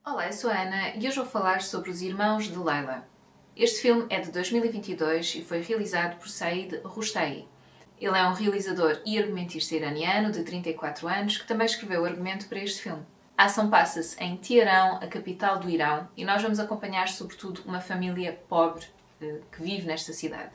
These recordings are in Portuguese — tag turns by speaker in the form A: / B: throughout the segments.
A: Olá, eu sou a Ana e hoje vou falar sobre Os Irmãos de Leila. Este filme é de 2022 e foi realizado por Saeed Rustai. Ele é um realizador e argumentista iraniano de 34 anos que também escreveu o argumento para este filme. A ação passa-se em Teherão, a capital do Irão, e nós vamos acompanhar sobretudo uma família pobre que vive nesta cidade.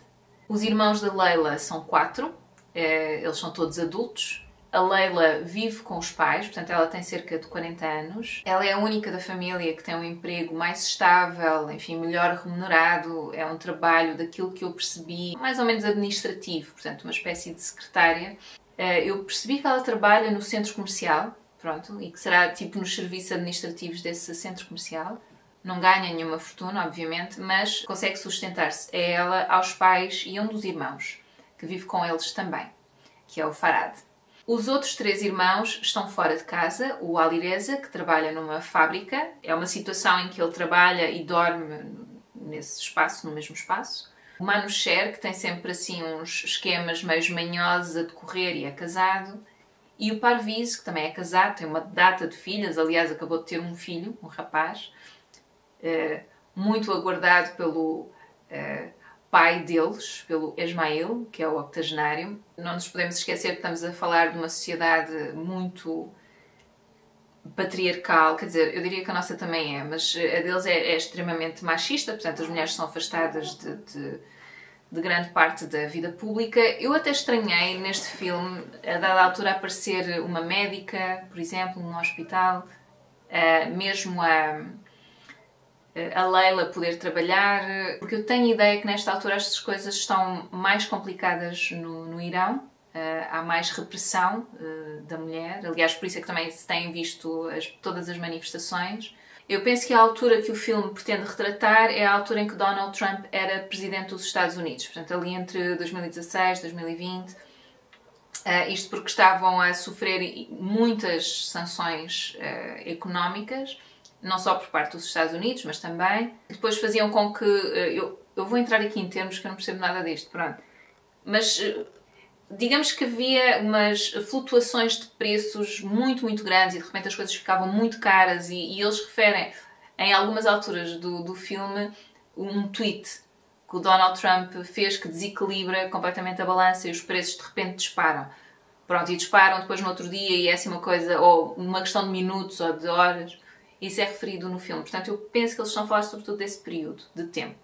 A: Os irmãos de Leila são 4, eles são todos adultos. A Leila vive com os pais, portanto ela tem cerca de 40 anos. Ela é a única da família que tem um emprego mais estável, enfim, melhor remunerado. É um trabalho daquilo que eu percebi, mais ou menos administrativo, portanto uma espécie de secretária. Eu percebi que ela trabalha no centro comercial, pronto, e que será tipo nos serviços administrativos desse centro comercial. Não ganha nenhuma fortuna, obviamente, mas consegue sustentar-se a ela, aos pais e a um dos irmãos, que vive com eles também, que é o Farad. Os outros 3 irmãos estão fora de casa. O Alireza, que trabalha numa fábrica, é uma situação em que ele trabalha e dorme nesse espaço, no mesmo espaço. O Manusher, que tem sempre assim uns esquemas meio manhosos a decorrer e é casado. E o Parviz, que também é casado, tem uma data de filhas, aliás acabou de ter um filho, um rapaz, muito aguardado pelo pai deles, pelo Esmail, que é o octogenário. Não nos podemos esquecer que estamos a falar de uma sociedade muito patriarcal, quer dizer, eu diria que a nossa também é, mas a deles é extremamente machista, portanto as mulheres são afastadas de grande parte da vida pública. Eu até estranhei neste filme, a dada altura, aparecer uma médica, por exemplo, num hospital, mesmo a Leila poder trabalhar, porque eu tenho a ideia que nesta altura estas coisas estão mais complicadas no Irão, há mais repressão da mulher, aliás por isso é que também se têm visto todas as manifestações. Eu penso que a altura que o filme pretende retratar é a altura em que Donald Trump era presidente dos Estados Unidos, portanto ali entre 2016 e 2020, isto porque estavam a sofrer muitas sanções económicas, não só por parte dos Estados Unidos, mas também. Depois faziam com que... Eu vou entrar aqui em termos que eu não percebo nada disto, pronto. Mas digamos que havia umas flutuações de preços muito grandes e de repente as coisas ficavam muito caras e eles referem, em algumas alturas do filme, um tweet que o Donald Trump fez que desequilibra completamente a balança e os preços de repente disparam. Pronto, e disparam depois no outro dia e é assim uma coisa, ou uma questão de minutos ou de horas. Isso é referido no filme. Portanto, eu penso que eles estão a falar sobretudo desse período de tempo.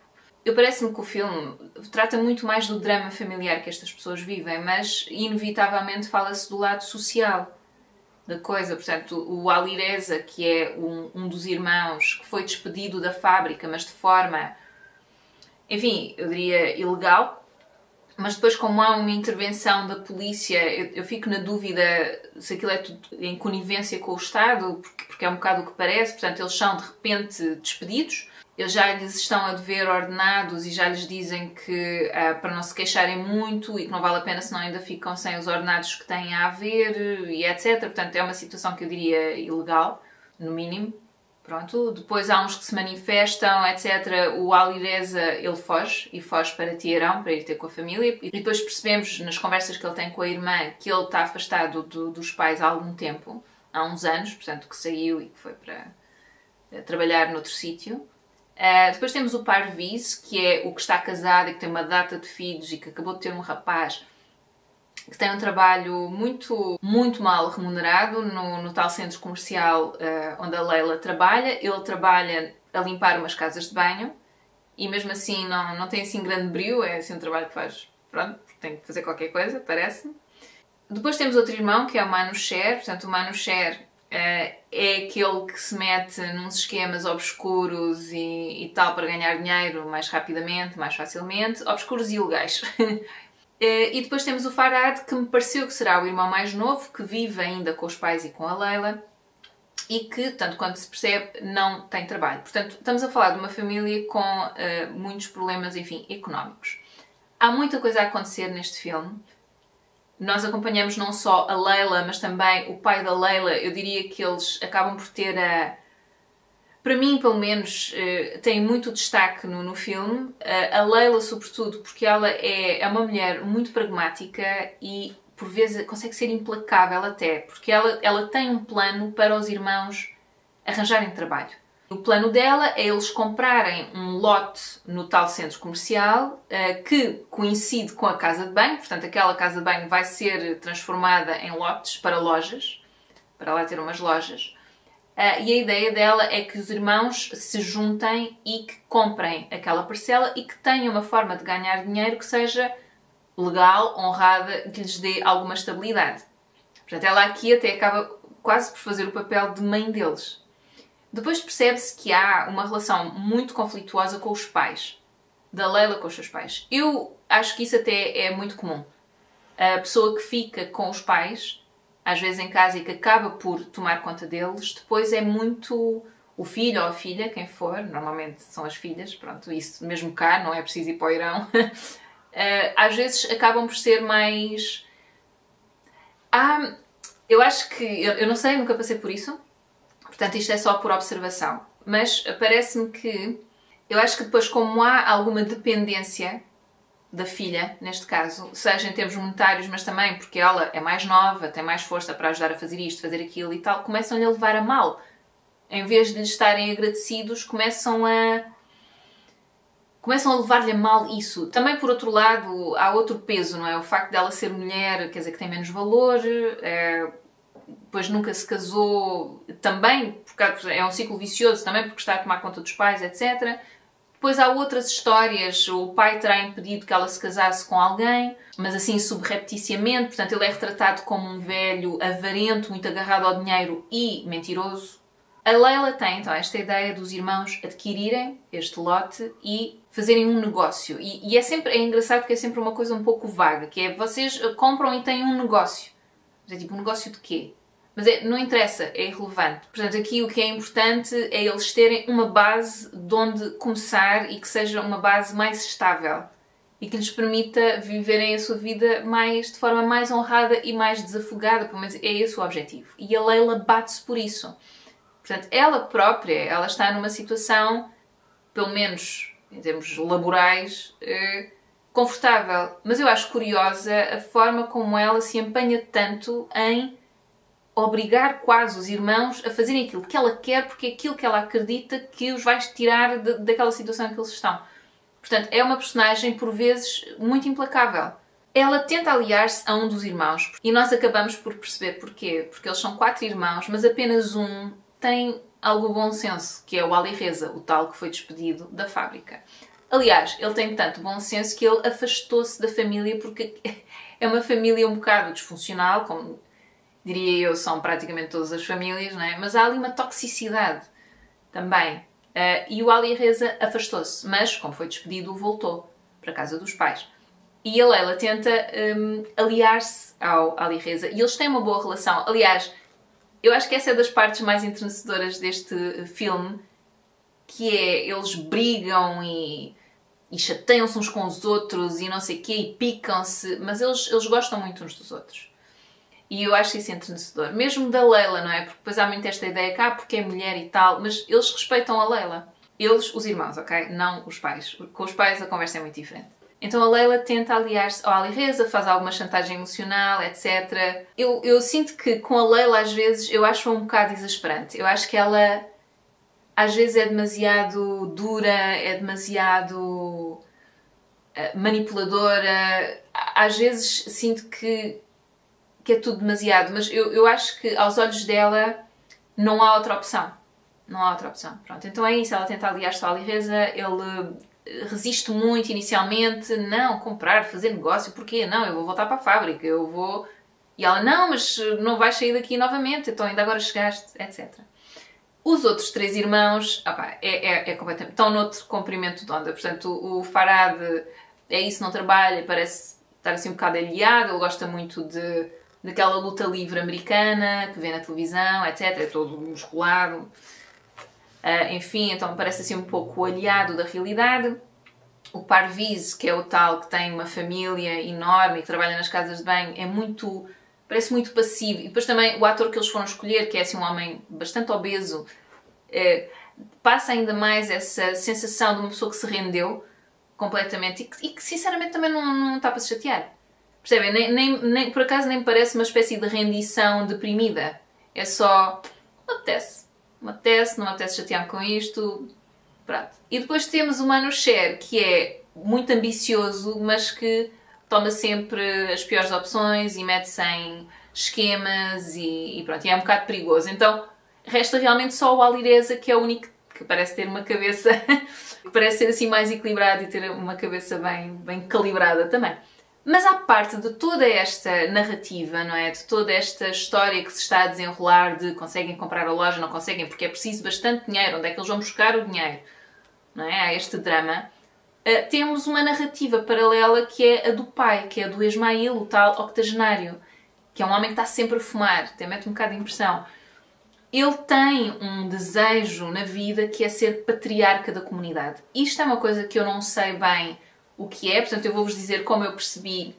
A: Parece-me que o filme trata muito mais do drama familiar que estas pessoas vivem, mas inevitavelmente fala-se do lado social da coisa. Portanto, o Alireza, que é um dos irmãos que foi despedido da fábrica, mas de forma, enfim, eu diria ilegal. Mas depois, como há uma intervenção da polícia, eu fico na dúvida se aquilo é tudo em conivência com o Estado, porque é um bocado o que parece. Portanto, eles são de repente despedidos, eles já lhes estão a dever ordenados e já lhes dizem que para não se queixarem muito e que não vale a pena senão ainda ficam sem os ordenados que têm a haver e etc. Portanto, é uma situação que eu diria ilegal, no mínimo. Pronto, depois há uns que se manifestam, etc. O Alireza, ele foge, e foge para Teherão, para ir ter com a família. E depois percebemos, nas conversas que ele tem com a irmã, que ele está afastado dos pais há algum tempo, há uns anos, portanto, que saiu e que foi para trabalhar noutro sítio. Depois temos o Parviz, que é o que está casado e que tem uma data de filhos e que acabou de ter um rapaz que tem um trabalho muito mal remunerado no tal centro comercial onde a Leila trabalha. Ele trabalha a limpar umas casas de banho e mesmo assim não tem assim grande brio, é assim um trabalho que faz, pronto, tem que fazer qualquer coisa, parece-me. Depois temos outro irmão, que é o Manusher. Portanto, o Manusher é aquele que se mete nos esquemas obscuros e tal para ganhar dinheiro mais rapidamente, mais facilmente, obscuros e ilegais. E depois temos o Farad, que me pareceu que será o irmão mais novo, que vive ainda com os pais e com a Leila e que, tanto quanto se percebe, não tem trabalho. Portanto, estamos a falar de uma família com muitos problemas, enfim, económicos. Há muita coisa a acontecer neste filme. Nós acompanhamos não só a Leila, mas também o pai da Leila. Eu diria que eles acabam por ter para mim, pelo menos, tem muito destaque no filme. A Leila, sobretudo, porque ela é uma mulher muito pragmática e, por vezes, consegue ser implacável até, porque ela tem um plano para os irmãos arranjarem trabalho. O plano dela é eles comprarem um lote no tal centro comercial que coincide com a casa de banho, portanto aquela casa de banho vai ser transformada em lotes para lojas, para lá ter umas lojas. E a ideia dela é que os irmãos se juntem e que comprem aquela parcela e que tenham uma forma de ganhar dinheiro que seja legal, honrada, que lhes dê alguma estabilidade. Portanto, ela aqui até acaba quase por fazer o papel de mãe deles. Depois percebe-se que há uma relação muito conflituosa com os pais, da Leila com os seus pais. Eu acho que isso até é muito comum. A pessoa que fica com os pais, às vezes em casa, e que acaba por tomar conta deles, depois é muito o filho ou a filha, quem for, normalmente são as filhas, pronto, isso mesmo cá, não é preciso ir para o Irão, às vezes acabam por ser mais... eu acho que, eu não sei, nunca passei por isso, portanto isto é só por observação, mas parece-me que, eu acho que depois como há alguma dependência da filha, neste caso, seja em termos monetários, mas também porque ela é mais nova, tem mais força para ajudar a fazer isto, fazer aquilo e tal, começam-lhe a levar a mal. Em vez de lhe estarem agradecidos, começam a levar-lhe a mal isso. Também, por outro lado, há outro peso, não é? O facto dela ser mulher, quer dizer, que tem menos valor, depois nunca se casou, também, porque é um ciclo vicioso, também porque está a tomar conta dos pais, etc. Depois há outras histórias, o pai terá impedido que ela se casasse com alguém, mas assim subrepticiamente, portanto ele é retratado como um velho avarento, muito agarrado ao dinheiro e mentiroso. A Leila tem então esta ideia dos irmãos adquirirem este lote e fazerem um negócio. E é engraçado porque é sempre uma coisa um pouco vaga, que é vocês compram e têm um negócio. Mas é tipo, um negócio de quê? Mas não interessa, é irrelevante. Portanto, aqui o que é importante é eles terem uma base de onde começar e que seja uma base mais estável e que lhes permita viverem a sua vida de forma mais honrada e mais desafogada. Pelo menos é esse o objetivo. E a Leila bate-se por isso. Portanto, ela própria, ela está numa situação, pelo menos em termos laborais, confortável. Mas eu acho curiosa a forma como ela se empenha tanto em obrigar quase os irmãos a fazerem aquilo que ela quer, porque é aquilo que ela acredita que os vai tirar daquela situação em que eles estão. Portanto, é uma personagem, por vezes, muito implacável. Ela tenta aliar-se a um dos irmãos e nós acabamos por perceber porquê. Porque eles são 4 irmãos, mas apenas um tem algum bom senso, que é o Ali Reza, o tal que foi despedido da fábrica. Aliás, ele tem tanto bom senso que ele afastou-se da família porque é uma família um bocado disfuncional, como diria eu, são praticamente todas as famílias, não é? Mas há ali uma toxicidade também. E o Ali Reza afastou-se, mas, como foi despedido, voltou para a casa dos pais. E a Leila tenta aliar-se ao Ali Reza e eles têm uma boa relação. Aliás, eu acho que essa é das partes mais entrenecedoras deste filme, que é, eles brigam e chateiam-se uns com os outros e não sei o quê, e picam-se, mas eles gostam muito uns dos outros. E eu acho isso entrenecedor. Mesmo da Leila, não é? Porque depois há muito esta ideia que, porque é mulher e tal, mas eles respeitam a Leila. Eles, os irmãos, ok? Não os pais. Com os pais a conversa é muito diferente. Então a Leila tenta aliar-se ao Ali Reza, faz alguma chantagem emocional, etc. Eu sinto que com a Leila, às vezes, eu acho um bocado exasperante. Eu acho que ela, às vezes, é demasiado dura, é demasiado manipuladora. Às vezes sinto que é tudo demasiado, mas eu acho que aos olhos dela não há outra opção. Não há outra opção. Pronto, então é isso, ela tenta aliar-se ao Ali Reza, ele resiste muito inicialmente, não, comprar, fazer negócio, porquê? Não, eu vou voltar para a fábrica, eu vou... E ela, não, mas não vais sair daqui novamente, então ainda agora chegaste, etc. Os outros 3 irmãos, é completamente... estão noutro comprimento de onda, portanto o Farhad é isso, não trabalha, parece estar assim um bocado aliado, ele gosta muito daquela luta livre americana que vê na televisão, etc. É todo musculado. Enfim, então parece assim um pouco aliado da realidade. O Parviz, que é o tal que tem uma família enorme e que trabalha nas casas de banho, parece muito passivo. E depois também o ator que eles foram escolher, que é assim um homem bastante obeso, passa ainda mais essa sensação de uma pessoa que se rendeu completamente e que sinceramente também não está para se chatear. Percebem? Nem, por acaso nem parece uma espécie de rendição deprimida. É só... apetece. não me apetece chatear-me com isto, pronto. E depois temos o Manu Cher, que é muito ambicioso, mas que toma sempre as piores opções e mete-se em esquemas e pronto, e é um bocado perigoso. Então resta realmente só o Alireza, que é o único que parece ter uma cabeça, que parece ser assim mais equilibrado e ter uma cabeça bem calibrada também. Mas à parte de toda esta narrativa, não é? De toda esta história que se está a desenrolar de conseguem comprar a loja, não conseguem, porque é preciso bastante dinheiro, onde é que eles vão buscar o dinheiro? Não é? Há este drama. Temos uma narrativa paralela que é a do pai, que é a do Esmail, o tal octogenário, que é um homem que está sempre a fumar, até mete um bocado de impressão. Ele tem um desejo na vida que é ser patriarca da comunidade. Isto é uma coisa que eu não sei bem o que é, portanto eu vou-vos dizer como eu percebi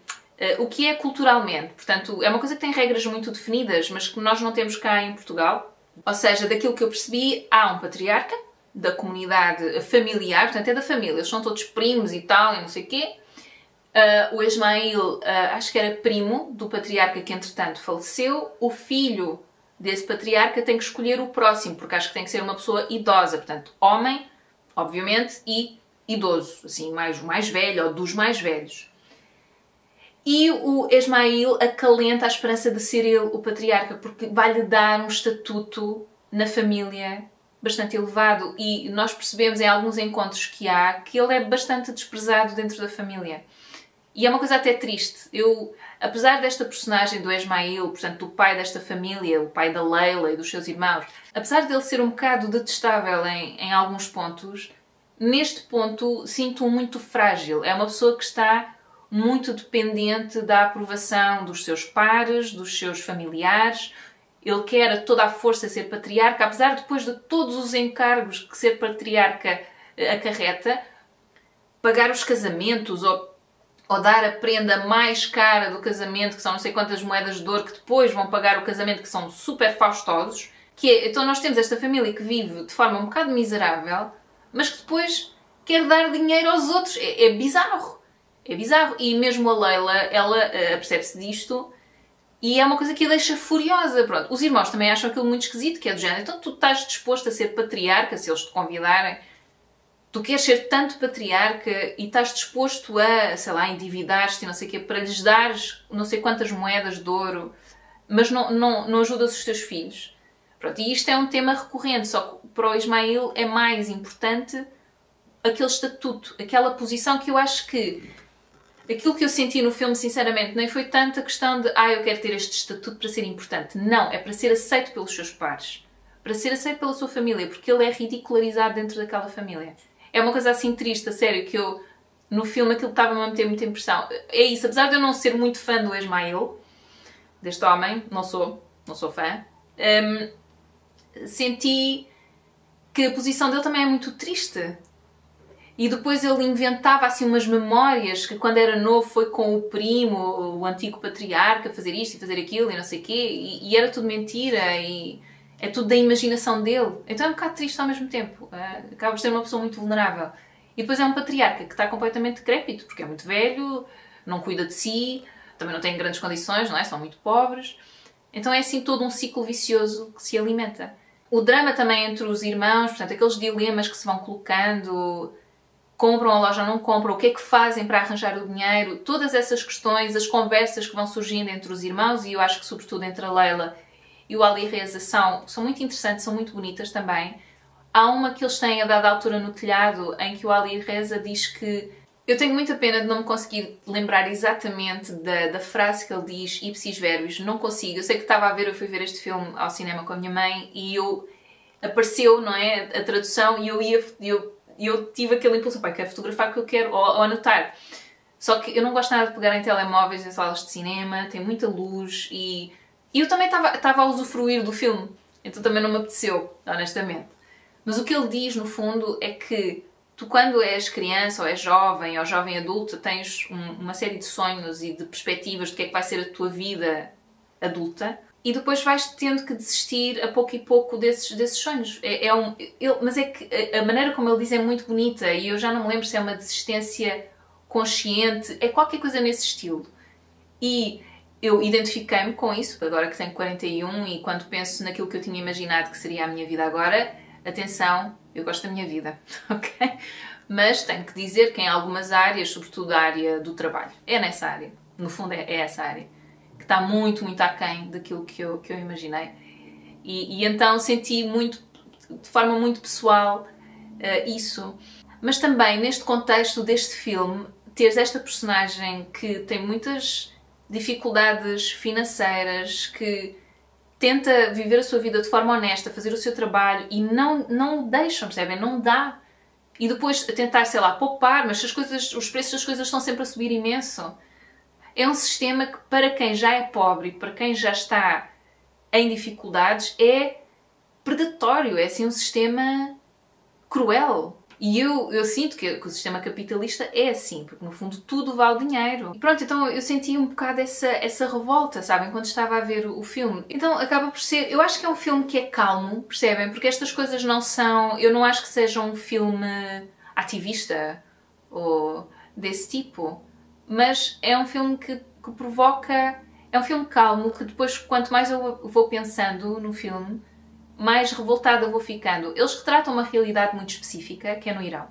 A: o que é culturalmente. Portanto, é uma coisa que tem regras muito definidas, mas que nós não temos cá em Portugal. Ou seja, daquilo que eu percebi, há um patriarca da comunidade familiar, portanto é da família, eles são todos primos e tal, e não sei o quê. O Esmail, acho que era primo do patriarca que entretanto faleceu. O filho desse patriarca tem que escolher o próximo, porque acho que tem que ser uma pessoa idosa, portanto, homem, obviamente, e idoso, assim, o mais velho, ou dos mais velhos. E o Esmail acalenta a esperança de ser ele o patriarca, porque vai-lhe dar um estatuto na família bastante elevado, e nós percebemos em alguns encontros que há que ele é bastante desprezado dentro da família. E é uma coisa até triste. Apesar desta personagem do Esmail, portanto do pai desta família, o pai da Leila e dos seus irmãos, apesar dele ser um bocado detestável em alguns pontos, neste ponto sinto-o muito frágil. É uma pessoa que está muito dependente da aprovação dos seus pares, dos seus familiares. Ele quer a toda a força ser patriarca, apesar depois de todos os encargos que ser patriarca acarreta, pagar os casamentos ou dar a prenda mais cara do casamento, que são não sei quantas moedas de ouro, que depois vão pagar o casamento, que são super faustosos. Então nós temos esta família que vive de forma um bocado miserável, mas que depois quer dar dinheiro aos outros. É bizarro. É bizarro. E mesmo a Leila, ela percebe-se disto e é uma coisa que a deixa furiosa. Pronto. Os irmãos também acham aquilo muito esquisito, que é do género. Então tu estás disposto a ser patriarca, se eles te convidarem. Tu queres ser tanto patriarca e estás disposto a, sei lá, endividar-te e não sei o quê, para lhes dares não sei quantas moedas de ouro, mas não ajudas os teus filhos. Pronto, e isto é um tema recorrente, só que para o Esmail é mais importante aquele estatuto, aquela posição que eu acho que... Aquilo que eu senti no filme, sinceramente, nem foi tanto a questão de eu quero ter este estatuto para ser importante. Não, é para ser aceito pelos seus pares. Para ser aceito pela sua família, porque ele é ridicularizado dentro daquela família. É uma coisa assim triste, a sério, que eu, no filme, aquilo estava-me a meter muita impressão. É isso, apesar de eu não ser muito fã do Esmail, deste homem, não sou fã, senti que a posição dele também é muito triste. E depois ele inventava assim umas memórias que quando era novo foi com o primo, o antigo patriarca, fazer isto e fazer aquilo e não sei o quê, e era tudo mentira e... É tudo da imaginação dele. Então é um bocado triste ao mesmo tempo. Acaba por ser uma pessoa muito vulnerável. E depois é um patriarca que está completamente decrépito, porque é muito velho, não cuida de si, também não tem grandes condições, não é? São muito pobres. Então é assim todo um ciclo vicioso que se alimenta. O drama também entre os irmãos, portanto, aqueles dilemas que se vão colocando, compram a loja ou não compram, o que é que fazem para arranjar o dinheiro, todas essas questões, as conversas que vão surgindo entre os irmãos, e eu acho que sobretudo entre a Leila e o Alireza são muito interessantes, são muito bonitas também. Há uma que eles têm a dada altura no telhado em que o Alireza diz que... Eu tenho muita pena de não me conseguir lembrar exatamente da frase que ele diz, ipsis verbis, não consigo. Eu sei que eu fui ver este filme ao cinema com a minha mãe e apareceu, não é, a tradução e eu tive aquele impulso, quero fotografar que eu quero, ou anotar. Só que eu não gosto nada de pegar em telemóveis em salas de cinema, tem muita luz e eu também estava a usufruir do filme, então também não me apeteceu, honestamente. Mas o que ele diz, no fundo, é que tu, quando és criança, ou és jovem, ou jovem adulta, tens uma série de sonhos e de perspectivas do que é que vai ser a tua vida adulta, e depois vais tendo que desistir a pouco e pouco desses sonhos. Mas é que a maneira como ele diz é muito bonita, e eu já não me lembro se é uma desistência consciente, é qualquer coisa nesse estilo. E eu identifiquei-me com isso, agora que tenho 41 e quando penso naquilo que eu tinha imaginado que seria a minha vida agora, atenção, eu gosto da minha vida, ok? Mas tenho que dizer que em algumas áreas, sobretudo a área do trabalho, é nessa área, no fundo é essa área, que está muito, muito aquém daquilo que eu imaginei. E então senti muito, de forma muito pessoal, isso. Mas também neste contexto deste filme, teres esta personagem que tem muitas dificuldades financeiras, que tenta viver a sua vida de forma honesta, fazer o seu trabalho e não deixam, percebem? Não dá. E depois tentar, sei lá, poupar, mas os preços das coisas estão sempre a subir imenso. É um sistema que, para quem já é pobre e para quem já está em dificuldades, é predatório. É assim um sistema cruel. E eu sinto que o sistema capitalista é assim, porque no fundo tudo vale dinheiro. E pronto, então eu senti um bocado essa revolta, sabem, quando estava a ver o filme. Então acaba por ser... Eu acho que é um filme que é calmo, percebem? Porque estas coisas não são... Eu não acho que seja um filme ativista ou desse tipo. Mas é um filme que provoca... É um filme calmo, que depois, quanto mais eu vou pensando no filme, mais revoltada vou ficando. Eles retratam uma realidade muito específica, que é no Irão.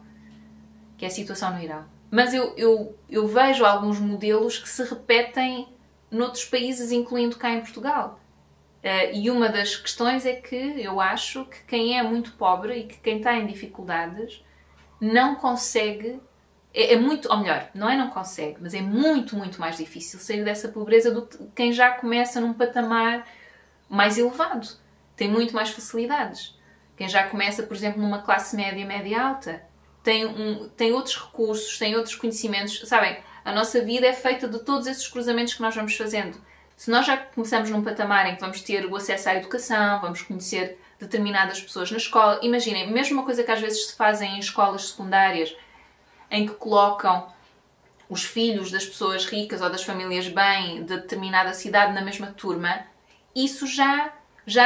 A: Que é a situação no Irão. Mas eu vejo alguns modelos que se repetem noutros países, incluindo cá em Portugal. E uma das questões é que eu acho que quem é muito pobre e que quem está em dificuldades não consegue... É muito... Ou melhor, não consegue, mas é muito, muito mais difícil sair dessa pobreza do que quem já começa num patamar mais elevado. Tem muito mais facilidades. Quem já começa, por exemplo, numa classe média, média alta, tem outros recursos, tem outros conhecimentos. Sabem, a nossa vida é feita de todos esses cruzamentos que nós vamos fazendo. Se nós já começamos num patamar em que vamos ter o acesso à educação, vamos conhecer determinadas pessoas na escola, imaginem, mesmo uma coisa que às vezes se fazem em escolas secundárias, em que colocam os filhos das pessoas ricas ou das famílias bem de determinada cidade na mesma turma, isso já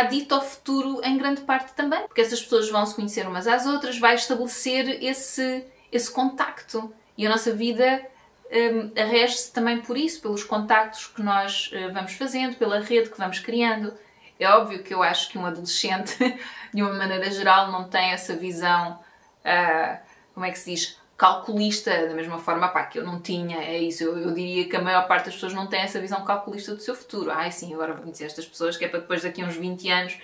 A: dita o futuro em grande parte também. Porque essas pessoas vão se conhecer umas às outras, vai estabelecer esse contacto. E a nossa vida rege-se também por isso, pelos contactos que nós vamos fazendo, pela rede que vamos criando. É óbvio que eu acho que um adolescente, de uma maneira geral, não tem essa visão, como é que se diz, calculista, da mesma forma que eu não tinha, é isso. Eu diria que a maior parte das pessoas não tem essa visão calculista do seu futuro. Sim, agora vou conhecer estas pessoas, que é para depois daqui a uns 20 anos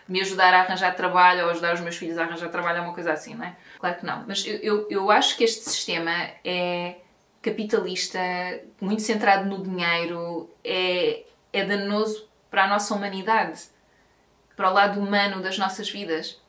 A: me ajudar a arranjar trabalho ou ajudar os meus filhos a arranjar trabalho, é uma coisa assim, não é? Claro que não. Mas eu acho que este sistema é capitalista, muito centrado no dinheiro, é danoso para a nossa humanidade, para o lado humano das nossas vidas.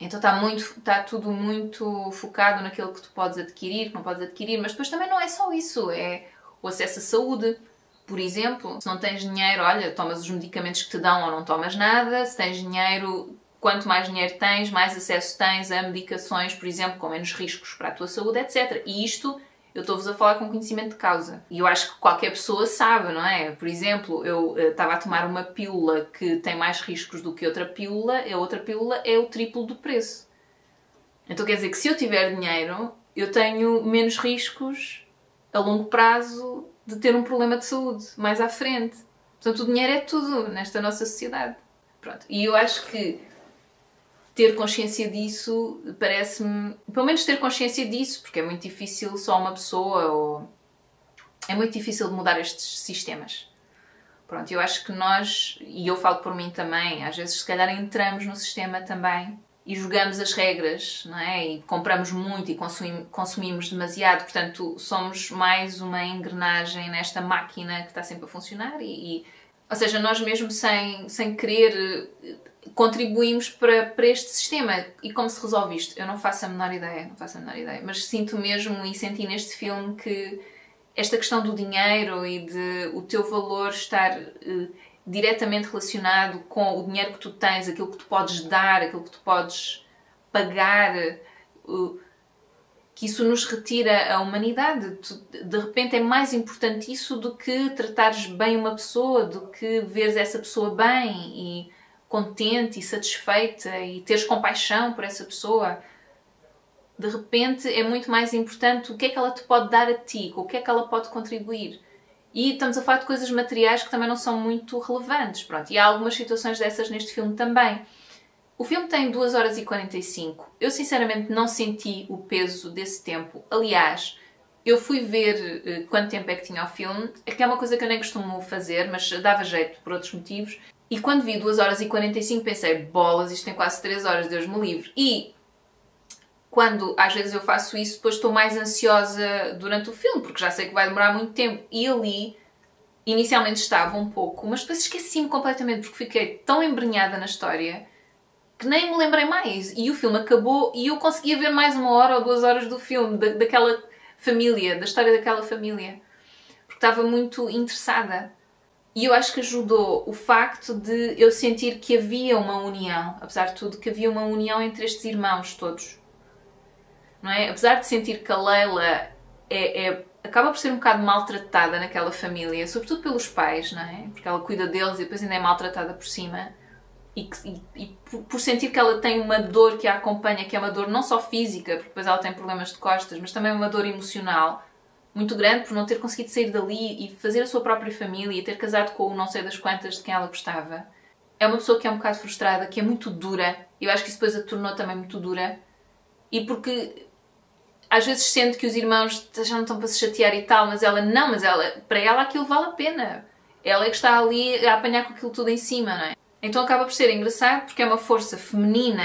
A: Então está tudo muito focado naquilo que tu podes adquirir, que não podes adquirir, mas depois também não é só isso, é o acesso à saúde. Por exemplo, se não tens dinheiro, olha, tomas os medicamentos que te dão ou não tomas nada. Se tens dinheiro, quanto mais dinheiro tens, mais acesso tens a medicações, por exemplo, com menos riscos para a tua saúde, etc. E isto, eu estou-vos a falar com conhecimento de causa. E eu acho que qualquer pessoa sabe, não é? Por exemplo, eu estava a tomar uma pílula que tem mais riscos do que outra pílula, e a outra pílula é o triplo do preço. Então quer dizer que se eu tiver dinheiro, eu tenho menos riscos a longo prazo de ter um problema de saúde mais à frente. Portanto, o dinheiro é tudo nesta nossa sociedade. Pronto. E eu acho que ter consciência disso parece-me... Pelo menos ter consciência disso, porque é muito difícil só uma pessoa ou... É muito difícil de mudar estes sistemas. Pronto, eu acho que nós, e eu falo por mim também, às vezes se calhar entramos no sistema também e jogamos as regras, não é? E compramos muito e consumimos demasiado, portanto somos mais uma engrenagem nesta máquina que está sempre a funcionar ou seja, nós mesmo sem querer contribuímos para este sistema. E como se resolve isto? Eu não faço a menor ideia, mas sinto mesmo e senti neste filme que esta questão do dinheiro e de o teu valor estar diretamente relacionado com o dinheiro que tu tens, aquilo que tu podes dar, aquilo que tu podes pagar, que isso nos retira a humanidade. De repente é mais importante isso do que tratares bem uma pessoa, do que veres essa pessoa bem e contente e satisfeita e teres compaixão por essa pessoa. De repente é muito mais importante o que é que ela te pode dar a ti, o que é que ela pode contribuir. E estamos a falar de coisas materiais que também não são muito relevantes. Pronto, e há algumas situações dessas neste filme também. O filme tem 2 horas e 45. Eu sinceramente não senti o peso desse tempo. Aliás, eu fui ver quanto tempo é que tinha o filme, que é uma coisa que eu nem costumo fazer, mas dava jeito por outros motivos. E quando vi 2 horas e 45 pensei, bolas, isto tem quase 3 horas, Deus me livre. E quando às vezes eu faço isso, depois estou mais ansiosa durante o filme, porque já sei que vai demorar muito tempo. E ali, inicialmente estava um pouco, mas depois esqueci-me completamente, porque fiquei tão embrenhada na história que nem me lembrei mais. E o filme acabou e eu conseguia ver mais 1 hora ou 2 horas do filme, daquela família, da história daquela família. Porque estava muito interessada. E eu acho que ajudou o facto de eu sentir que havia uma união, apesar de tudo, que havia uma união entre estes irmãos todos. Não é? Apesar de sentir que a Leila acaba por ser um bocado maltratada naquela família, sobretudo pelos pais, não é? Porque ela cuida deles e depois ainda é maltratada por cima. E por sentir que ela tem uma dor que a acompanha, que é uma dor não só física, porque depois ela tem problemas de costas, mas também uma dor emocional muito grande por não ter conseguido sair dali e fazer a sua própria família e ter casado com o não sei das quantas de quem ela gostava. É uma pessoa que é um bocado frustrada, que é muito dura. Eu acho que isso depois a tornou também muito dura. E porque às vezes sente que os irmãos já não estão para se chatear e tal, mas ela não, para ela aquilo vale a pena. Ela é que está ali a apanhar com aquilo tudo em cima, não é? Então acaba por ser engraçado porque é uma força feminina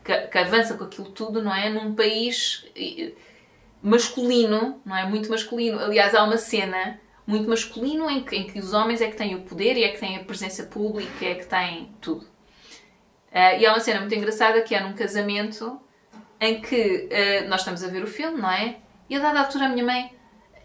A: que avança com aquilo tudo, não é? Num país masculino, não é? Muito masculino. Aliás, há uma cena muito masculino em que os homens é que têm o poder e é que têm a presença pública, é que têm tudo. E há uma cena muito engraçada que é num casamento em que nós estamos a ver o filme, não é? E a dada altura a minha mãe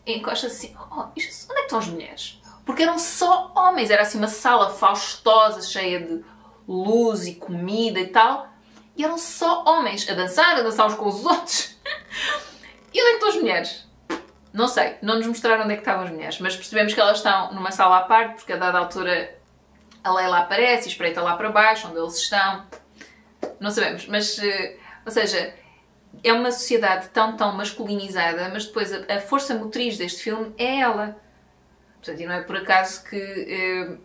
A: encosta assim, onde é que estão as mulheres? Porque eram só homens, era assim uma sala faustosa, cheia de luz e comida e tal. E eram só homens a dançar uns com os outros. E onde é que estão as mulheres? Não sei, não nos mostraram onde é que estavam as mulheres, mas percebemos que elas estão numa sala à parte, porque a dada altura a Leila aparece e espreita lá para baixo, onde eles estão. Não sabemos, mas, ou seja, é uma sociedade tão masculinizada, mas depois a força motriz deste filme é ela. Portanto, e não é por acaso que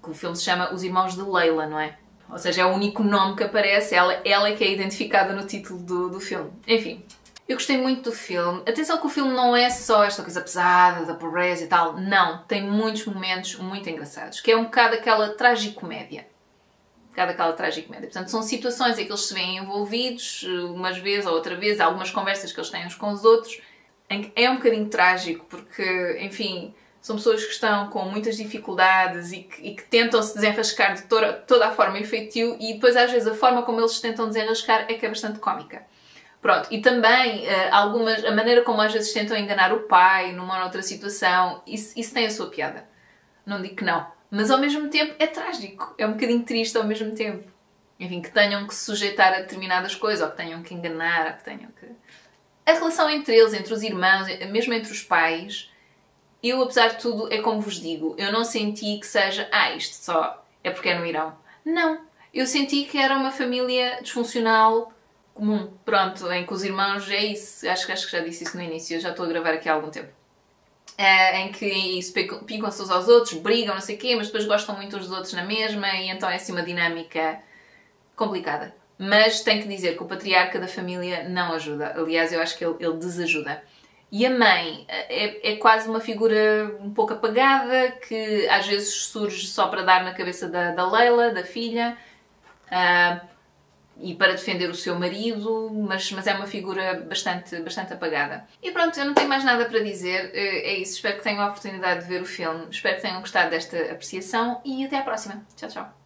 A: o filme se chama Os Irmãos de Leila, não é? Ou seja, é o único nome que aparece, ela é que é identificada no título do filme. Enfim, eu gostei muito do filme. Atenção que o filme não é só esta coisa pesada, da pobreza e tal. Não, tem muitos momentos muito engraçados, que é um bocado aquela tragicomédia. Portanto, são situações em que eles se veem envolvidos, umas vezes ou outra vez, algumas conversas que eles têm uns com os outros, em que é um bocadinho trágico, porque, enfim, são pessoas que estão com muitas dificuldades e que tentam se desenrascar de toda a forma e feitio, e depois às vezes a forma como eles se tentam desenrascar é que é bastante cómica. Pronto, e também a maneira como às vezes tentam enganar o pai numa ou outra situação, isso tem a sua piada. Não digo que não. Mas ao mesmo tempo é trágico, é um bocadinho triste ao mesmo tempo. Enfim, que tenham que se sujeitar a determinadas coisas, ou que tenham que enganar, ou que tenham que... A relação entre eles, entre os irmãos, mesmo entre os pais, eu, apesar de tudo, é como vos digo, eu não senti que seja, isto só é porque é no Irão. Não, eu senti que era uma família disfuncional comum, pronto, em que os irmãos, é isso, acho que já disse isso no início, eu já estou a gravar aqui há algum tempo. Em que se picam-se uns aos outros, brigam, não sei o quê, mas depois gostam muito uns dos outros na mesma, e então é assim uma dinâmica complicada. Mas tenho que dizer que o patriarca da família não ajuda. Aliás, eu acho que ele desajuda. E a mãe é quase uma figura um pouco apagada, que às vezes surge só para dar na cabeça da Leila, da filha, e para defender o seu marido, mas é uma figura bastante apagada. E pronto, eu não tenho mais nada para dizer. É isso, espero que tenham a oportunidade de ver o filme. Espero que tenham gostado desta apreciação e até à próxima. Tchau, tchau.